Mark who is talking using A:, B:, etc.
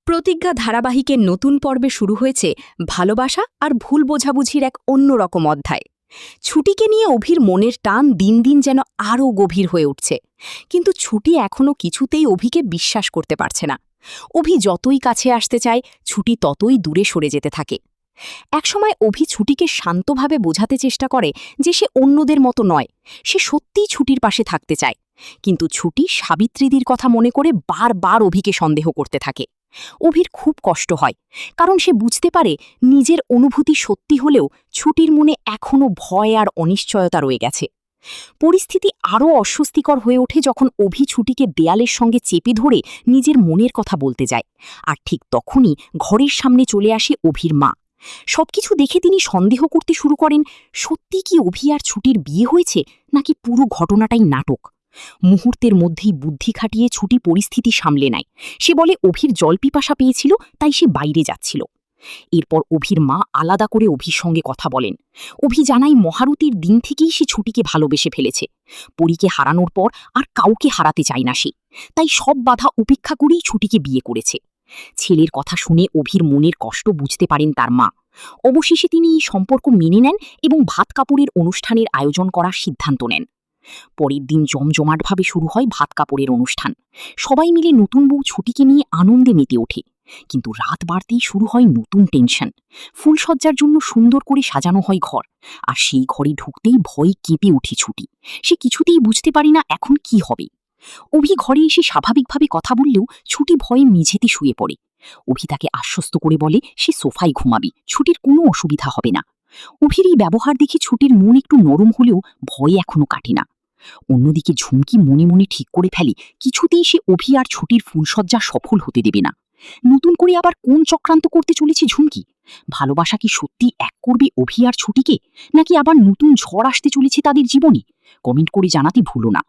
A: প্রতিজ্ঞা ধারাবাহিকের নতুন পর্বে শুরু হয়েছে ভালোবাসা আর ভুল বোঝাবুঝির এক অন্যরকম অধ্যায়। ছুটিকে নিয়ে অভির মনের টান দিন দিন যেন আরও গভীর হয়ে উঠছে, কিন্তু ছুটি এখনও কিছুতেই অভিকে বিশ্বাস করতে পারছে না। অভি যতই কাছে আসতে চায়, ছুটি ততই দূরে সরে যেতে থাকে। একসময় অভি ছুটিকে শান্তভাবে বোঝাতে চেষ্টা করে যে সে অন্যদের মতো নয়, সে সত্যিই ছুটির পাশে থাকতে চায়। কিন্তু ছুটি সাবিত্রীদির কথা মনে করে বারবার অভিকে সন্দেহ করতে থাকে। অভির খুব কষ্ট হয়, কারণ সে বুঝতে পারে নিজের অনুভূতি সত্যি হলেও ছুটির মনে এখনও ভয় আর অনিশ্চয়তা রয়ে গেছে। পরিস্থিতি আরও অস্বস্তিকর হয়ে ওঠে যখন অভি ছুটিকে দেয়ালের সঙ্গে চেপে ধরে নিজের মনের কথা বলতে যায়। আর ঠিক তখনই ঘরের সামনে চলে আসে অভির মা। সবকিছু দেখে তিনি সন্দেহ করতে শুরু করেন, সত্যি কি অভি আর ছুটির বিয়ে হয়েছে, নাকি পুরো ঘটনাটাই নাটক। মুহূর্তের মধ্যেই বুদ্ধি খাটিয়ে ছুটি পরিস্থিতি সামলে নেয়। সে বলে অভির জলপিপাসা পেয়েছিল, তাই সে বাইরে যাচ্ছিল। এরপর অভির মা আলাদা করে অভির সঙ্গে কথা বলেন। অভি জানায় মহারতীর দিন থেকেই সে ছুটিকে ভালোবেসে ফেলেছে। পরীকে হারানোর পর আর কাউকে হারাতে চায় না সে, তাই সব বাধা উপেক্ষা করেই ছুটিকে বিয়ে করেছে। ছেলের কথা শুনে অভির মনের কষ্ট বুঝতে পারেন তার মা। অবশেষে তিনি এই সম্পর্ক মেনে নেন এবং ভাত কাপড়ের অনুষ্ঠানের আয়োজন করার সিদ্ধান্ত নেন। পরের দিন জমজমাটভাবে শুরু হয় ভাত কাপড়ের অনুষ্ঠান। সবাই মিলে নতুন বউ ছুটিকে নিয়ে আনন্দে মেতে ওঠে। কিন্তু রাত বাড়তেই শুরু হয় নতুন টেনশন। ফুলসজ্জার জন্য সুন্দর করে সাজানো হয় ঘর, আর সেই ঘরে ঢুকতেই ভয়ে কেঁপে উঠে ছুটি। সে কিছুতেই বুঝতে পারে না এখন কি হবে। অভি ঘরে এসে স্বাভাবিকভাবে কথা বললেও ছুটি ভয়ে মেঝেতে শুয়ে পড়ে। অভি তাকে আশ্বস্ত করে বলে সে সোফায় ঘুমাবে, ছুটির কোনো অসুবিধা হবে না। অভির এই ব্যবহার দেখে ছুটির মন একটু নরম হলেও ভয় এখনো কাটে না। অন্যদিকে ঝুমকি মনে মনে ঠিক করে ফেলে কিছুতেই সে অভি আর ছুটির ফুলসজ্জা সফল হতে দেবে না। নতুন করে আবার কোন চক্রান্ত করতে চলেছে ঝুমকি? ভালোবাসা কি সত্যি এক করবে অভি আর ছুটিকে, নাকি আবার নতুন ঝড় আসতে চলেছে তাদের জীবনে? কমেন্ট করে জানাতে ভুলো না।